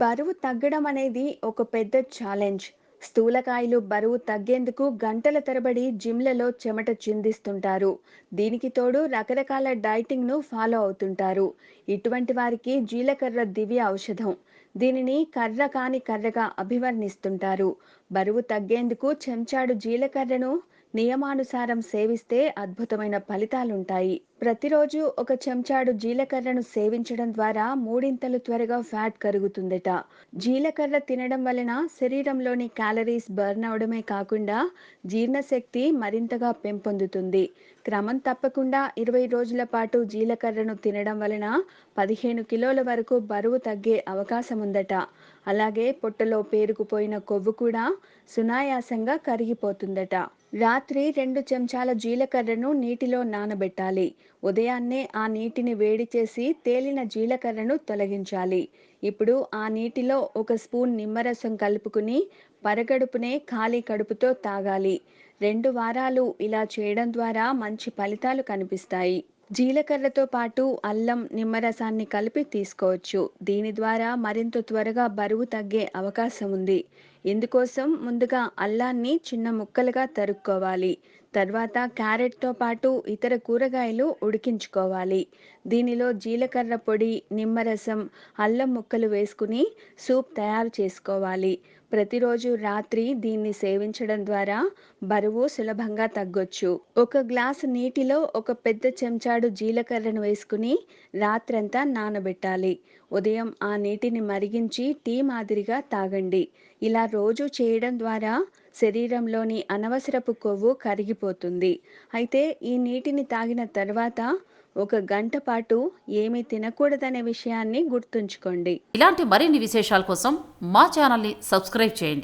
బరువు తగ్గడం అనేది ఒక పెద్ద ఛాలెంజ్. స్థూలకాయలు బరువు తగ్గేందుకు గంటల తరబడి జిమ్లలో చెమట చిందిస్తుంటారు. దీనికి తోడు రకరకాల డైటింగ్ను ఫాలో అవుతుంటారు. ఇటువంటి వారికి జీలకర్ర దివ్య ఔషధం. దీనిని కర్ర కాని కర్రగా అభివర్ణిస్తుంటారు. బరువు తగ్గేందుకు చెంచాడు జీలకర్రను నియమానుసారం సేవిస్తే అద్భుతమైన ఫలితాలుంటాయి. ప్రతిరోజు ఒక చెంచాడు జీలకర్రను సేవించడం ద్వారా మూడింతలు త్వరగా ఫ్యాట్ కరుగుతుందట. జీలకర్ర తినడం వలన శరీరంలోని క్యాలరీస్ బర్న్ అవడమే కాకుండా జీర్ణశక్తి మరింతగా పెంపొందుతుంది. క్రమం తప్పకుండా 20 రోజుల పాటు జీలకర్రను తినడం వలన 15 కిలోల వరకు బరువు తగ్గే అవకాశం ఉందట. అలాగే పొట్టలో పేరుకుపోయిన కొవ్వు కూడా సునాయాసంగా కరిగిపోతుందట. రాత్రి 2 చెంచాల జీలకర్రను నీటిలో నానబెట్టాలి. ఉదయాన్నే ఆ నీటిని వేడి చేసి తేలిన జీలకర్రను తొలగించాలి. ఇప్పుడు ఆ నీటిలో ఒక స్పూన్ నిమ్మరసం కలుపుకుని పరగడుపునే ఖాళీ కడుపుతో తాగాలి. 2 వారాలు ఇలా చేయడం ద్వారా మంచి ఫలితాలు కనిపిస్తాయి. జీలకర్రతో పాటు అల్లం, నిమ్మరసాన్ని కలిపి తీసుకోవచ్చు. దీని ద్వారా మరింత త్వరగా బరువు తగ్గే అవకాశం ఉంది. ఇందుకోసం ముందుగా అల్లాన్ని చిన్న ముక్కలుగా తరుక్కోవాలి. తర్వాత క్యారెట్తో పాటు ఇతర కూరగాయలు ఉడికించుకోవాలి. దీనిలో జీలకర్ర పొడి, నిమ్మరసం, అల్లం ముక్కలు వేసుకుని సూప్ తయారు చేసుకోవాలి. ప్రతిరోజు రాత్రి దీన్ని సేవించడం ద్వారా బరువు సులభంగా తగ్గొచ్చు. ఒక గ్లాసు నీటిలో ఒక పెద్ద చెంచాడు జీలకర్రను వేసుకుని రాత్రంతా నానబెట్టాలి. ఉదయం ఆ నీటిని మరిగించి టీ మాదిరిగా తాగండి. ఇలా రోజు చేయడం ద్వారా శరీరంలోని అనవసరపు కొవ్వు కరిగిపోతుంది. అయితే ఈ నీటిని తాగిన తర్వాత ఒక గంట పాటు ఏమీ తినకూడదనే విషయాన్ని గుర్తుంచుకోండి. ఇలాంటి మరిన్ని విశేషాల కోసం మా ఛానల్ని సబ్స్క్రైబ్ చేయండి.